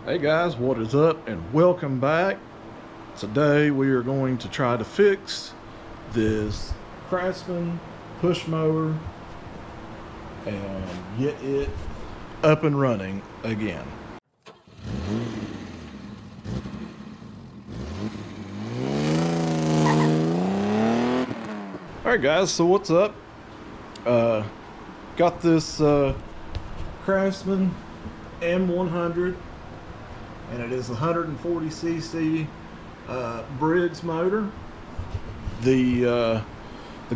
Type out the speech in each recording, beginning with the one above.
Hey guys, what is up and welcome back. Today we are going to try to fix this Craftsman push mower and get it up and running again. Alright guys, so what's up? Got this Craftsman M110 and it is 140cc Briggs motor. The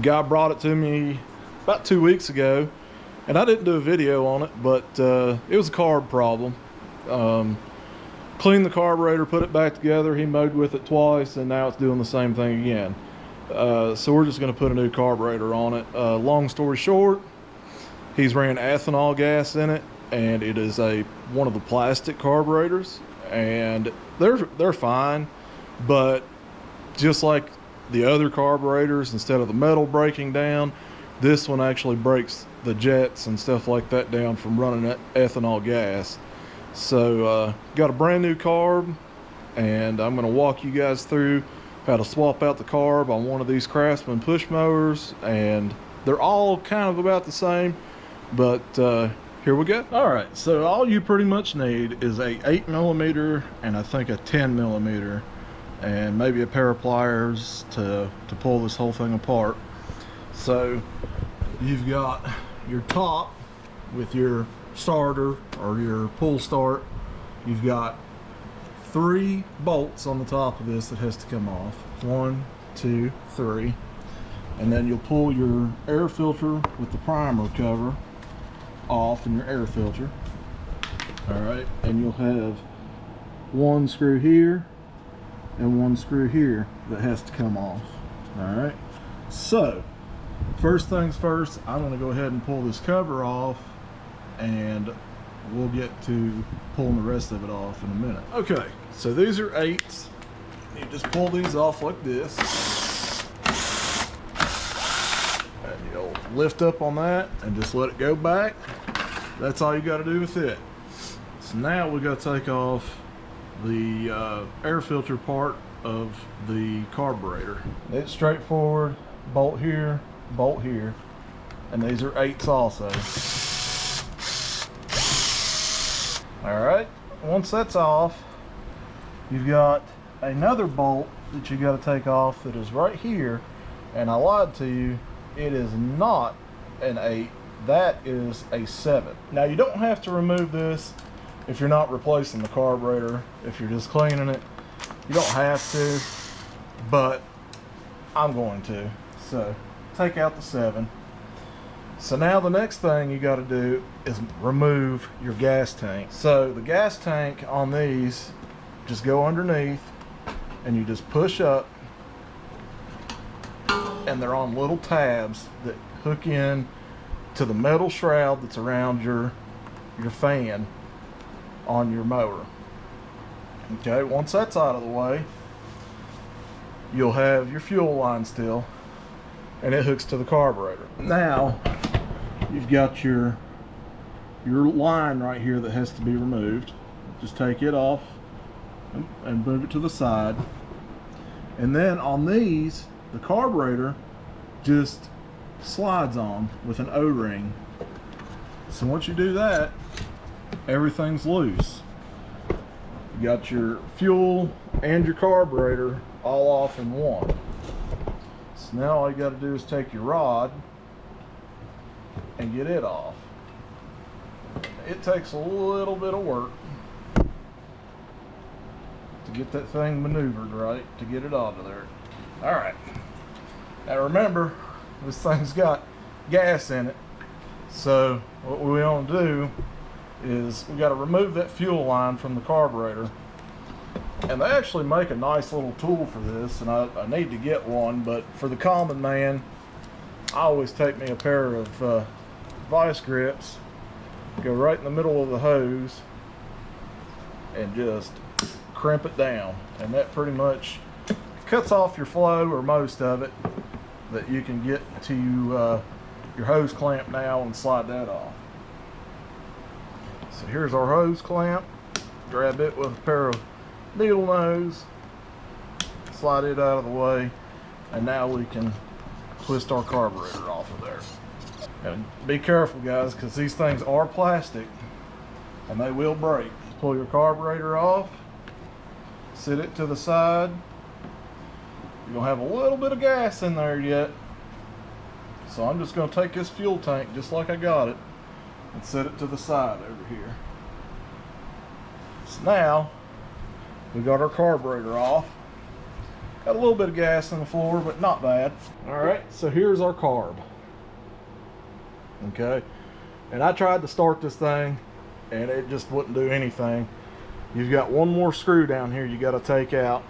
guy brought it to me about 2 weeks ago, and I didn't do a video on it, but it was a carb problem. Cleaned the carburetor, put it back together. He mowed with it twice, and now it's doing the same thing again. So we're just going to put a new carburetor on it. Long story short, he's ran ethanol gas in it, and it is one of the plastic carburetors, and they're fine, but just like the other carburetors, instead of the metal breaking down, this one actually breaks the jets and stuff like that down from running ethanol gas. So got a brand new carb, and I'm going to walk you guys through how to swap out the carb on one of these Craftsman push mowers, and they're all kind of about the same, but here we go. All right, so all you pretty much need is a 8mm and I think a 10mm, and maybe a pair of pliers to pull this whole thing apart. So you've got your top with your starter or your pull start. You've got 3 bolts on the top of this that has to come off. 1, 2, 3. And then you'll pull your air filter with the primer cover off in your air filter. All right, and you'll have 1 screw here and 1 screw here that has to come off. All right, so first things first, I'm going to go ahead and pull this cover off, and we'll get to pulling the rest of it off in a minute. Okay, so these are 8s. You just pull these off like this, and you'll lift up on that and just let it go back. That's all you got to do with it. So now we got to take off the air filter part of the carburetor. It's straightforward. Bolt here, and these are 8s also. All right, once that's off, you've got another bolt that you got to take off that is right here, and I lied to you, it is not an 8, that is a 7. Now you don't have to remove this if you're not replacing the carburetor. If you're just cleaning it, you don't have to, but I'm going to. So take out the 7. So now the next thing you got to do is remove your gas tank. So the gas tank on these, just go underneath and you just push up, and they're on little tabs that hook in to the metal shroud that's around your fan on your mower. Okay, once that's out of the way, you'll have your fuel line still, and it hooks to the carburetor. Now you've got your line right here that has to be removed. Just take it off and move it to the side, and then on these, the carburetor just slides on with an O-ring. So once you do that, everything's loose. You got your fuel and your carburetor all off in one. So now all you got to do is take your rod and get it off. It takes a little bit of work to get that thing maneuvered right, to get it out of there. All right, now remember, this thing's got gas in it, so what we want to do is we got to remove that fuel line from the carburetor. And they actually make a nice little tool for this, and I need to get one, but for the common man, I always take me a pair of vice grips, go right in the middle of the hose, and just crimp it down, and that pretty much cuts off your flow, or most of it, that you can get to your hose clamp now and slide that off. So here's our hose clamp. grab it with a pair of needle nose, slide it out of the way, and now we can twist our carburetor off of there. And be careful, guys, because these things are plastic and they will break. Pull your carburetor off, sit it to the side. You're gonna have a little bit of gas in there yet, so I'm just gonna take this fuel tank just like I got it and set it to the side over here. So now we got our carburetor off. Got a little bit of gas in the floor, but not bad. All right, so here's our carb. Okay, and I tried to start this thing and it just wouldn't do anything. You've got one more screw down here you got to take out.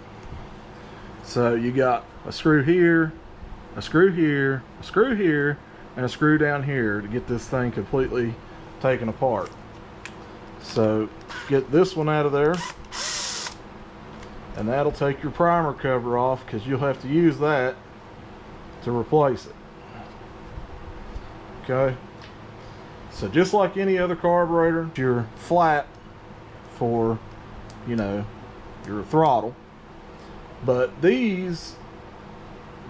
So you got a screw here, a screw here, a screw here, and a screw down here to get this thing completely taken apart. So get this one out of there, and that'll take your primer cover off, because you'll have to use that to replace it. Okay, so just like any other carburetor, your flap for, you know, your throttle, but these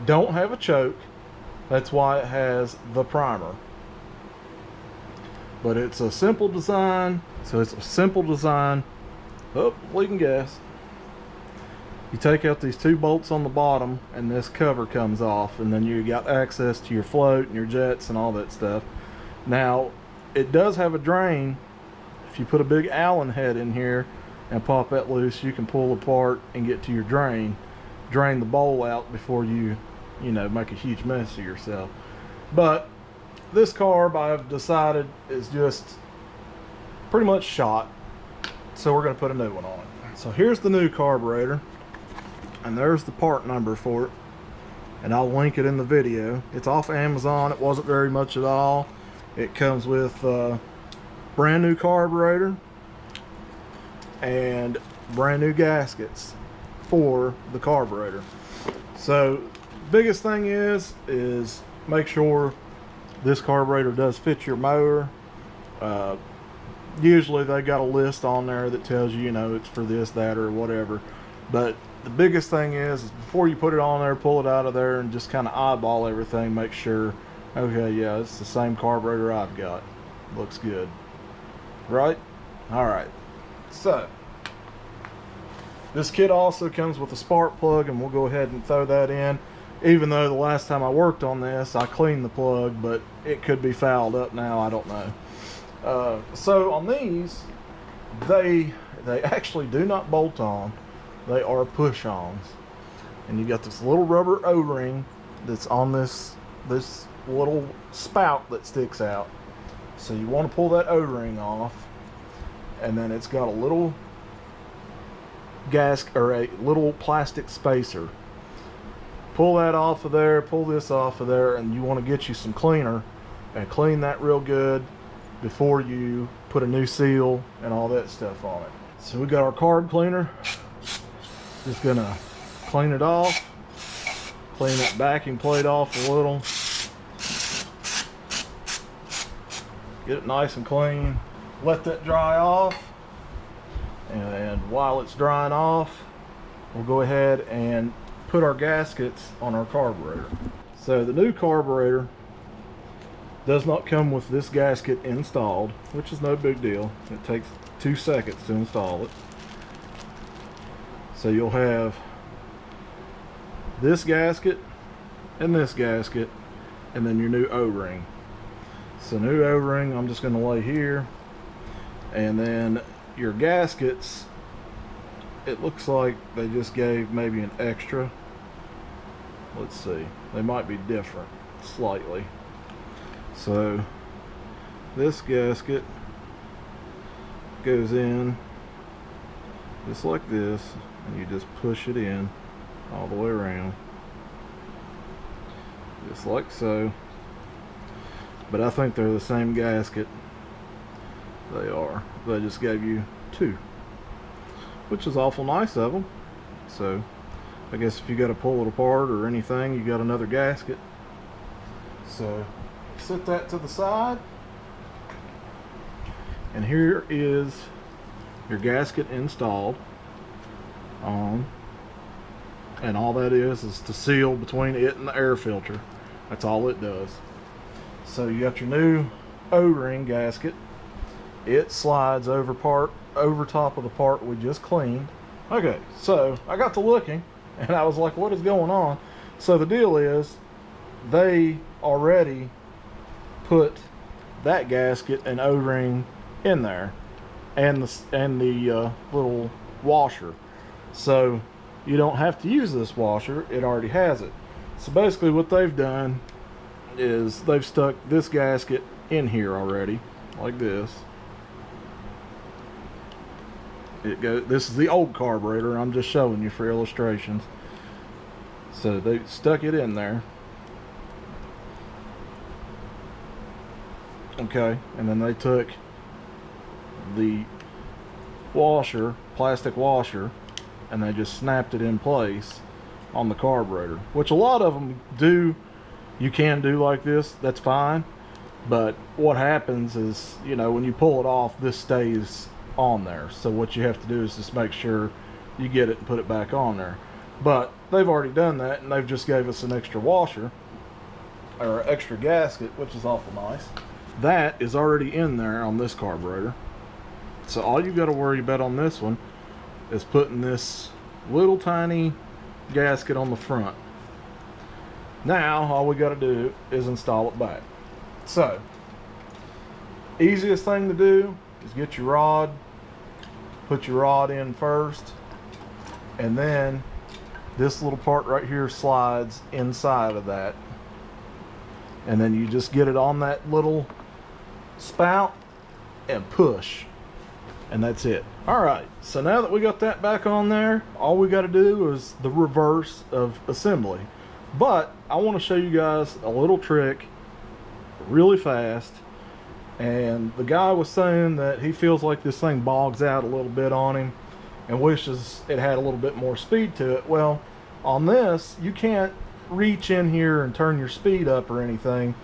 don't have a choke. That's why it has the primer. But it's a simple design. So it's a simple design. Oh, leaking gas. You take out these two bolts on the bottom and this cover comes off, and then you got access to your float and your jets and all that stuff. Now it does have a drain. If you put a big Allen head in here and pop that loose, you can pull apart and get to your drain the bowl out before you know, make a huge mess of yourself. But this carb, I've decided, is just pretty much shot, so we're going to put a new one on it. So here's the new carburetor, and there's the part number for it, and I'll link it in the video. It's off Amazon. It wasn't very much at all. It comes with brand new carburetor and brand new gaskets for the carburetor. So biggest thing is make sure this carburetor does fit your mower. Usually they got a list on there that tells you, you know, it's for this, that, or whatever. But the biggest thing is before you put it on there, pull it out of there and just kind of eyeball everything. Make sure, okay, yeah, it's the same carburetor I've got. Looks good, right? All right. So this kit also comes with a spark plug, and we'll go ahead and throw that in. Even though the last time I worked on this, I cleaned the plug, but it could be fouled up now, I don't know. So on these, they actually do not bolt on. They are push-ons. And you got this little rubber O-ring that's on this little spout that sticks out. So you want to pull that O-ring off, and then it's got a little gas, or a little plastic spacer. Pull that off of there, pull this off of there, and you want to get you some cleaner and clean that real good before you put a new seal and all that stuff on it. So we got our carb cleaner. Just gonna clean it off, clean that backing plate off a little, get it nice and clean, let that dry off, and while it's drying off, we'll go ahead and put our gaskets on our carburetor. So the new carburetor does not come with this gasket installed, which is no big deal. It takes 2 seconds to install it. So you'll have this gasket and this gasket, and then your new O-ring. So new O-ring I'm just going to lay here, and then your gaskets, it looks like they just gave maybe an extra. Let's see, they might be different slightly. So this gasket goes in just like this, and you just push it in all the way around, just like so. But I think they're the same gasket. They are. They just gave you 2, which is awful nice of them. So I guess if you got to pull it apart or anything, you got another gasket. So set that to the side, and here is your gasket installed on, and all that is to seal between it and the air filter. That's all it does. So you got your new O-ring gasket. It slides over top of the part we just cleaned. Okay, so I got to looking and I was like, what is going on? So the deal is, they already put that gasket and O-ring in there, and the little washer. So you don't have to use this washer, it already has it. So basically what they've done is they've stuck this gasket in here already, like this. This is the old carburetor, I'm just showing you for illustrations. So they stuck it in there. Okay, and then they took the washer, plastic washer, and they just snapped it in place on the carburetor, which a lot of them do. You can do like this, that's fine, but what happens is, you know, when you pull it off, this stays on there. So what you have to do is just make sure you get it and put it back on there. But they've already done that, and they've just gave us an extra washer, or extra gasket, which is awful nice. That is already in there on this carburetor. So all you got to worry about on this one is putting this little tiny gasket on the front. Now all we got to do is install it back. So easiest thing to do is get your rod, put your rod in first, and then this little part right here slides inside of that, and then you just get it on that little spout and push, and that's it. All right, so now that we got that back on there, all we got to do is the reverse of assembly. But I want to show you guys a little trick really fast. And the guy was saying that he feels like this thing bogs out a little bit on him and wishes it had a little bit more speed to it. Well, on this, you can't reach in here and turn your speed up or anything.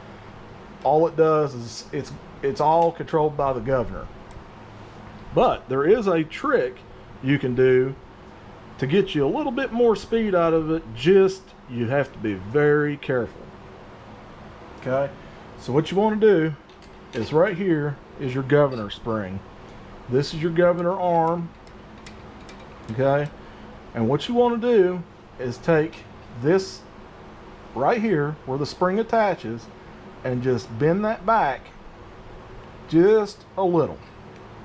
All it does is it's all controlled by the governor. But there is a trick you can do to get you a little bit more speed out of it. Just, you have to be very careful. Okay, so what you want to do is right here is your governor spring. This is your governor arm. Okay, and what you want to do is take this right here where the spring attaches and just bend that back just a little.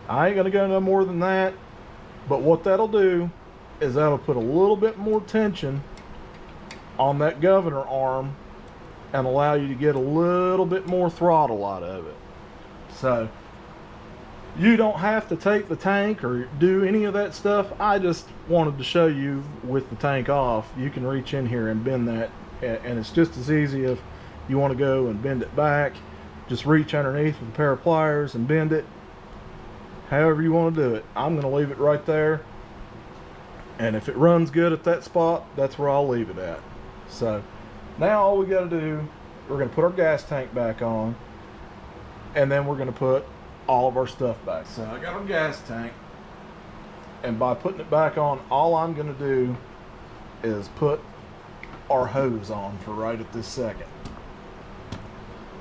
I ain't gonna go no more than that, but what that'll do is that'll put a little bit more tension on that governor arm and allow you to get a little bit more throttle out of it. So you don't have to take the tank or do any of that stuff. I just wanted to show you with the tank off, you can reach in here and bend that, and it's just as easy if you want to go and bend it back. Just reach underneath with a pair of pliers and bend it however you want to do it. I'm going to leave it right there, and if it runs good at that spot, that's where I'll leave it at. So now all we got to do, we're going to put our gas tank back on, and then we're going to put all of our stuff back. So I got our gas tank, and by putting it back on, all I'm going to do is put our hose on for right at this second.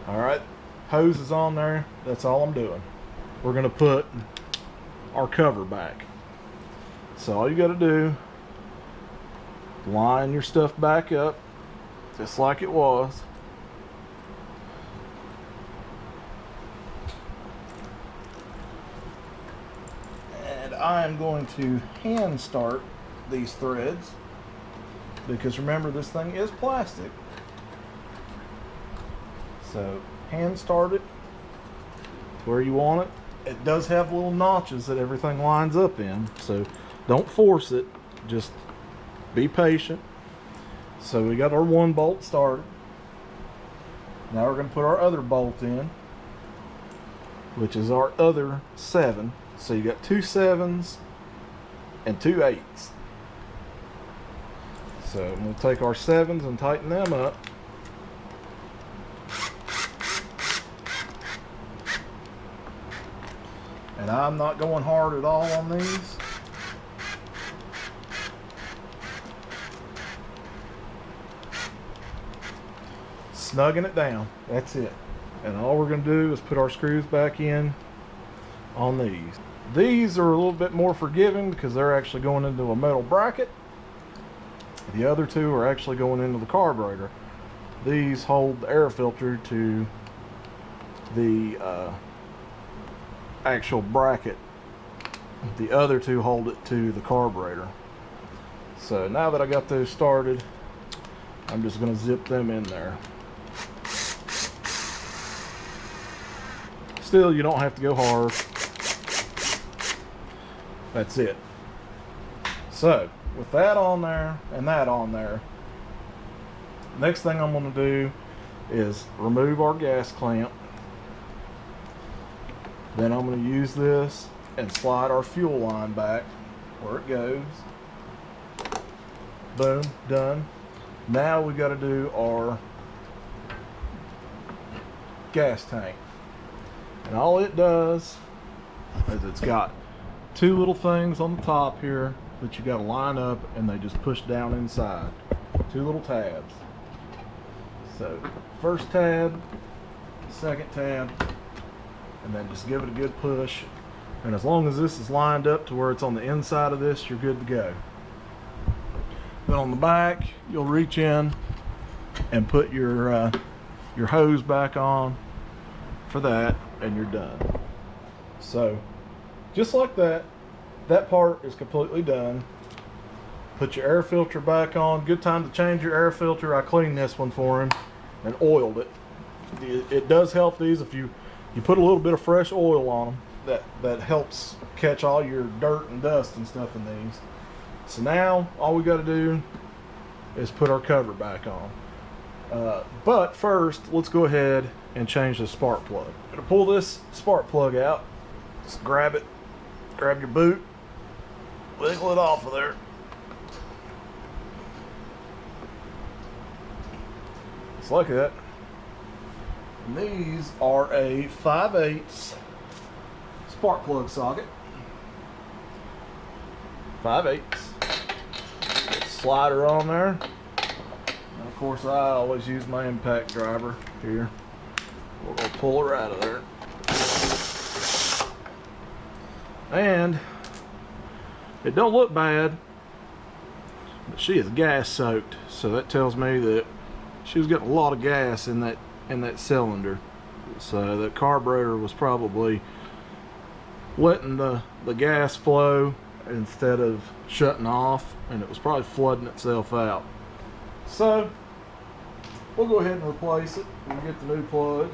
All right, hose is on there. That's all I'm doing. We're going to put our cover back. So all you got to do, line your stuff back up just like it was. And I am going to hand start these threads, because remember, this thing is plastic. So hand start it where you want it. It does have little notches that everything lines up in, so don't force it, just be patient. So we got our one bolt started. Now we're going to put our other bolt in, which is our other 7. So you got 2 7s and 2 8s. So we'll take our 7s and tighten them up. And And I'm not going hard at all on these. Snugging it down, that's it. And all we're going to do is put our screws back in on these. These are a little bit more forgiving because they're actually going into a metal bracket. The other two are actually going into the carburetor. These hold the air filter to the actual bracket. The other two hold it to the carburetor. So now that I got those started, I'm just going to zip them in there. Still, you don't have to go hard. That's it. So, with that on there and that on there, next thing I'm going to do is remove our gas clamp. Then I'm going to use this and slide our fuel line back where it goes. Boom, done. Now we got to do our gas tank. And all it does is it's got two little things on the top here that you got to line up, and they just push down inside. Two little tabs. So first tab, second tab, and then just give it a good push. And as long as this is lined up to where it's on the inside of this, you're good to go. Then on the back, you'll reach in and put your hose back on for that, and you're done. So just like that, that part is completely done. Put your air filter back on. Good time to change your air filter. I cleaned this one for him and oiled it. It does help these if you put a little bit of fresh oil on them. That helps catch all your dirt and dust and stuff in these. So now all we got to do is put our cover back on. But first, let's go ahead and change the spark plug. I'm gonna pull this spark plug out. Just grab it. Grab your boot. Wiggle it off of there. Just like that. And these are a 5/8 spark plug socket. 5/8. Slider on there. And of course, I always use my impact driver here. We're gonna pull her out of there. And it don't look bad, but she is gas soaked, so that tells me that she was getting a lot of gas in that cylinder. So the carburetor was probably letting the gas flow instead of shutting off, and it was probably flooding itself out. So we'll go ahead and replace it and get the new plug.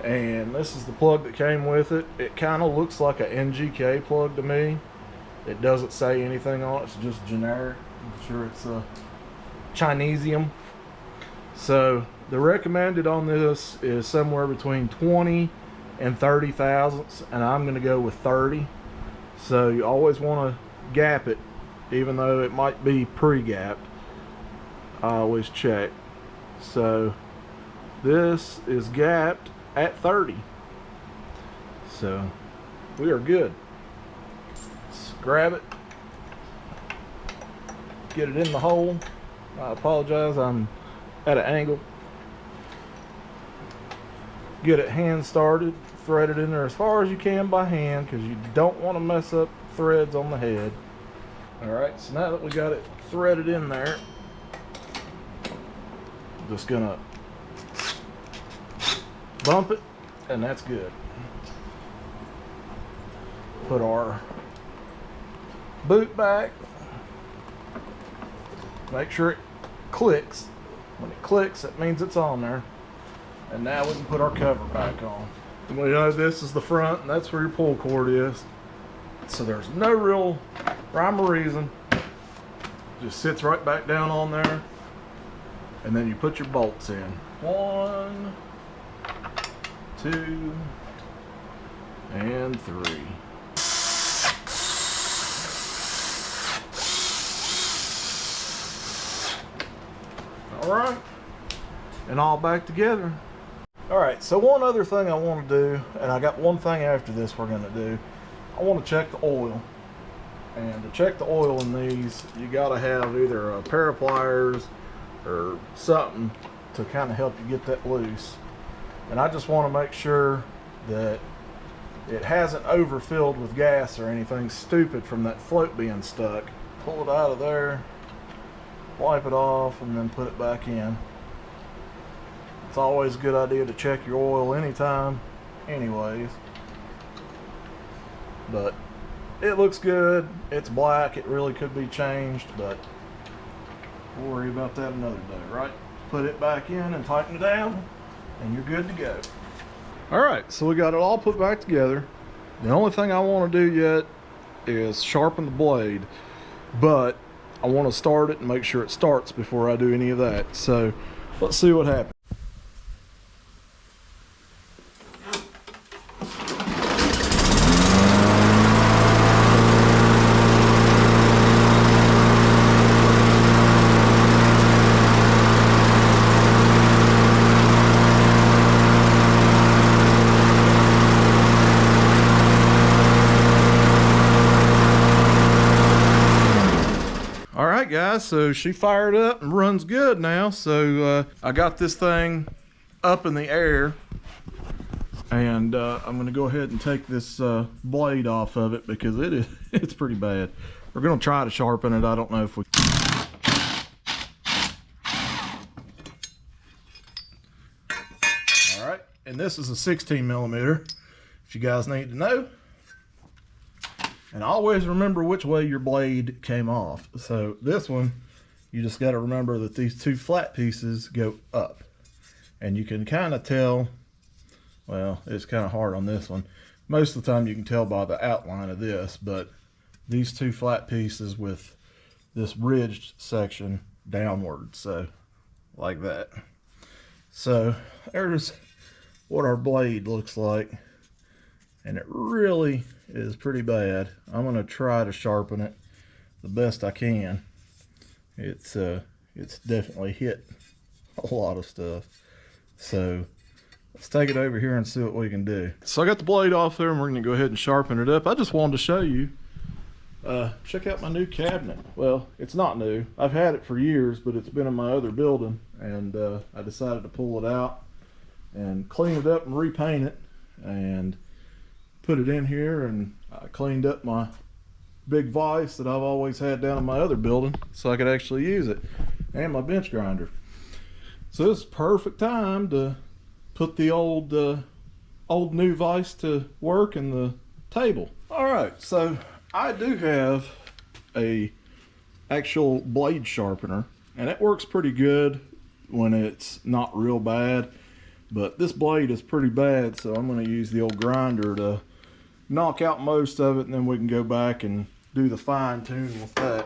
And this is the plug that came with it. It kind of looks like a NGK plug to me. It doesn't say anything on it, it's just generic. I'm sure it's a Chinesium. So the recommended on this is somewhere between 20 and 30 thousandths, and I'm going to go with 30. So you always want to gap it, even though it might be pre-gapped. I always check. So this is gapped at 30. So we are good. Let's grab it, get it in the hole. I apologize, I'm at an angle. Get it hand started, thread it in there as far as you can by hand, because you don't want to mess up threads on the head. Alright, so now that we got it threaded in there, I'm just gonna bump it, and that's good. Put our boot back. Make sure it clicks. When it clicks, that means it's on there. And now we can put our cover back on. And we know this is the front, and that's where your pull cord is. So there's no real rhyme or reason. Just sits right back down on there. And then you put your bolts in. 1, 2, and 3. All right, and all back together. All right, so one other thing I want to do, and I got one thing after this we're going to do. I want to check the oil. And to check the oil in these, you got to have either a pair of pliers or something to kind of help you get that loose. And I just want to make sure that it hasn't overfilled with gas or anything stupid from that float being stuck. Pull it out of there, wipe it off, and then put it back in. It's always a good idea to check your oil anytime anyways. But it looks good. It's black. It really could be changed, but we'll worry about that another day, right? Put it back in and tighten it down, and you're good to go. All right, so we got it all put back together. The only thing I want to do yet is sharpen the blade, but I want to start it and make sure it starts before I do any of that. So let's see what happens. Guys, so she fired up and runs good now. So I got this thing up in the air, and I'm gonna go ahead and take this blade off of it because it's pretty bad. We're gonna try to sharpen it. I don't know if we all right, and this is a 16 millimeter if you guys need to know. And always remember which way your blade came off. So this one, you just got to remember that these two flat pieces go up. And you can kind of tell, well, it's kind of hard on this one. Most of the time you can tell by the outline of this, but these two flat pieces with this ridged section downward, so like that. So there's what our blade looks like. And it really is pretty bad. I'm gonna try to sharpen it the best I can. It's definitely hit a lot of stuff. So let's take it over here and see what we can do. So I got the blade off there and we're gonna go ahead and sharpen it up. I just wanted to show you, check out my new cabinet. Well, it's not new. I've had it for years, but it's been in my other building, and I decided to pull it out and clean it up and repaint it and put it in here. And I cleaned up my big vise that I've always had down in my other building so I could actually use it, and my bench grinder. So it's perfect time to put the old new vise to work in the table. All right, so I do have a actual blade sharpener, and it works pretty good when it's not real bad, but this blade is pretty bad, so I'm going to use the old grinder to knock out most of it, and then we can go back and do the fine tune with that.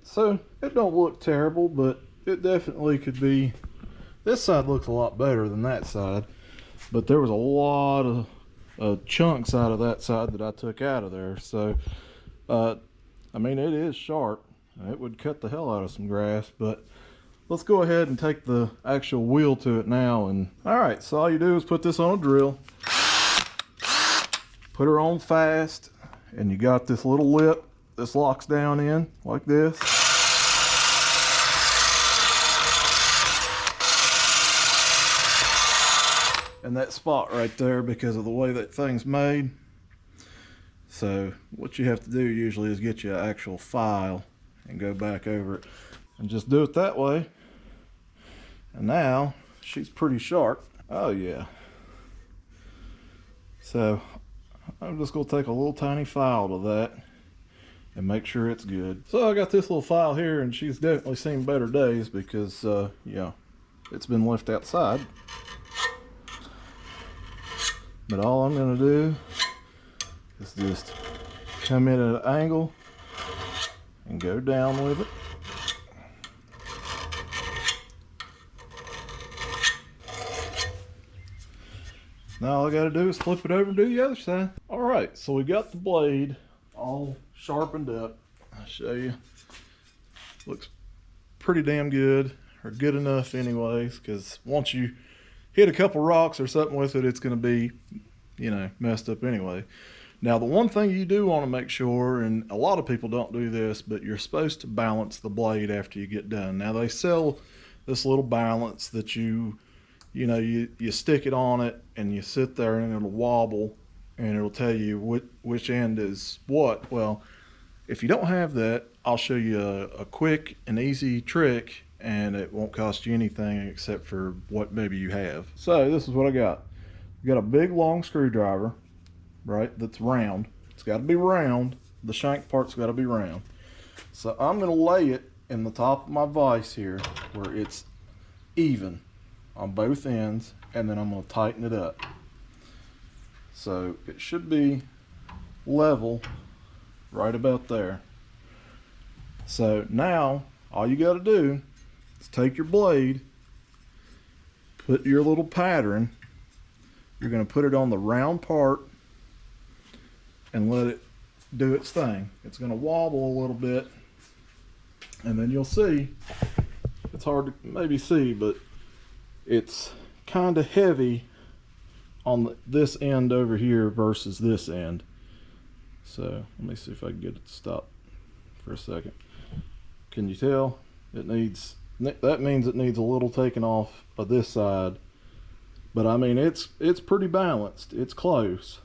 So it don't look terrible, but it definitely could be. This side looks a lot better than that side, but there was a lot of chunks out of that side that I took out of there. So I mean, it is sharp. It would cut the hell out of some grass, but let's go ahead and take the actual wheel to it now. And all right, so all you do is put this on a drill, put her on fast, and you got this little lip. This locks down in like this. And that spot right there, because of the way that thing's made. So what you have to do usually is get you an actual file and go back over it and just do it that way. And now she's pretty sharp. Oh yeah. So I'm just gonna take a little tiny file to that and make sure it's good. So I got this little file here, and she's definitely seen better days because yeah, it's been left outside. But all I'm going to do is just come in at an angle and go down with it. Now all I got to do is flip it over and do the other side. All right, so we got the blade all sharpened up. I'll show you. Looks pretty damn good, or good enough anyways, because once you hit a couple rocks or something with it, it's going to be, you know, messed up anyway. Now the one thing you do want to make sure, and a lot of people don't do this, but you're supposed to balance the blade after you get done. Now they sell this little balance that you stick it on it and you sit there and it'll wobble and it'll tell you which end is what. Well, if you don't have that, I'll show you a quick and easy trick, and it won't cost you anything except for what maybe you have. So this is what I got. I got a big long screwdriver, right, that's round. It's got to be round. The shank part's got to be round. So I'm going to lay it in the top of my vise here where it's even on both ends, and then I'm going to tighten it up. So it should be level right about there. So now all you got to do is take your blade, put your little pattern, you're going to put it on the round part and let it do its thing. It's going to wobble a little bit, and then you'll see, it's hard to maybe see, but it's kind of heavy on this end over here versus this end. So let me see if I can get it to stop for a second. Can you tell? That means it needs a little taken off of this side, but I mean it's pretty balanced. It's close,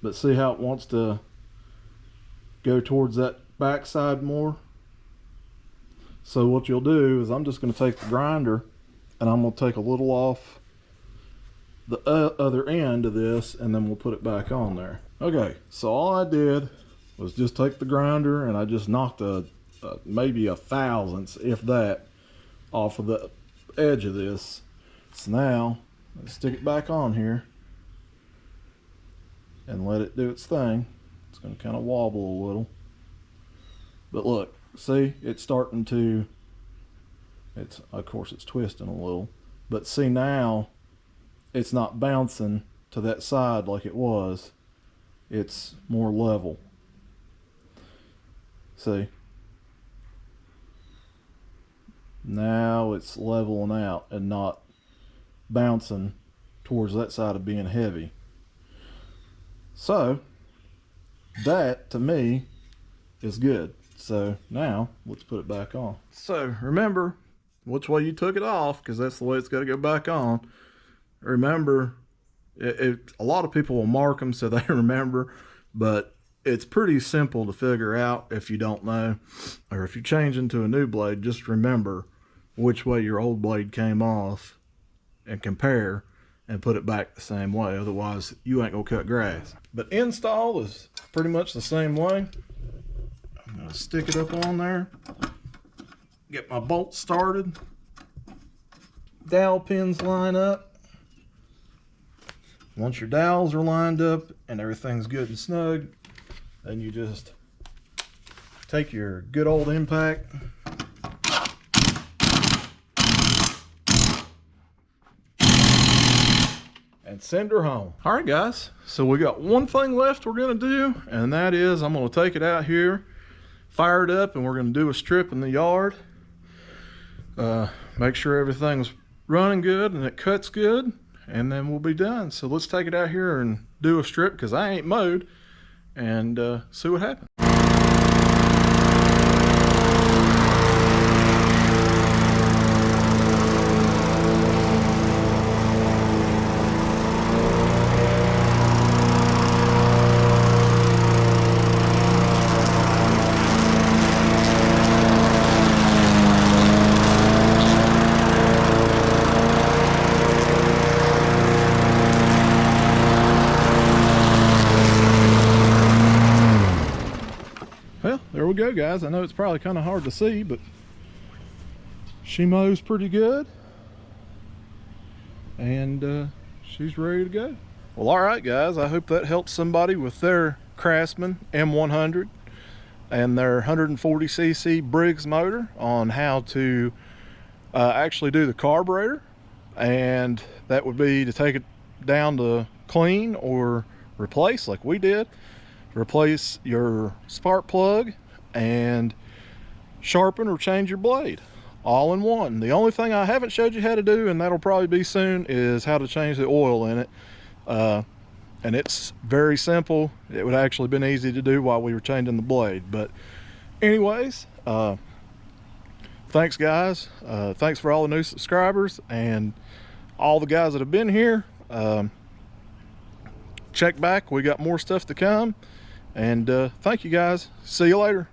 but see how it wants to go towards that back side more. So what you'll do is I'm just going to take the grinder and I'm going to take a little off the other end of this, and then we'll put it back on there. Okay, so all I did was just take the grinder and I just knocked maybe a thousandth, if that, off of the edge of this. So now let's stick it back on here and let it do its thing. It's going to kind of wobble a little, but look, see, it's starting to, of course it's twisting a little, but see now it's not bouncing to that side like it was. It's more level. See, now it's leveling out and not bouncing towards that side of being heavy. So that to me is good. So now let's put it back on. So remember which way you took it off, because that's the way it's got to go back on. Remember, a lot of people will mark them so they remember, but it's pretty simple to figure out if you don't know, or if you change into a new blade, just remember which way your old blade came off and compare and put it back the same way. Otherwise you ain't gonna cut grass. But install is pretty much the same way. I'm gonna stick it up on there, get my bolts started, dowel pins line up. Once your dowels are lined up and everything's good and snug, then you just take your good old impact and send her home. All right, guys, so we got one thing left we're gonna do, and that is I'm gonna take it out here, fire it up, and we're gonna do a strip in the yard. Make sure everything's running good and it cuts good, and then we'll be done. So let's take it out here and do a strip, because I ain't mowed, and see what happens. Well, there we go, guys. I know it's probably kind of hard to see, but she mows pretty good. and she's ready to go. Well, all right guys, I hope that helps somebody with their Craftsman M100 and their 140cc Briggs motor on how to actually do the carburetor. And that would be to take it down to clean or replace, like we did. Replace your spark plug and sharpen or change your blade all in one. The only thing I haven't showed you how to do, and that'll probably be soon, is how to change the oil in it. And it's very simple. It would actually been easy to do while we were changing the blade. But anyways, thanks guys. Thanks for all the new subscribers and all the guys that have been here. Check back, we got more stuff to come. And thank you guys. See you later.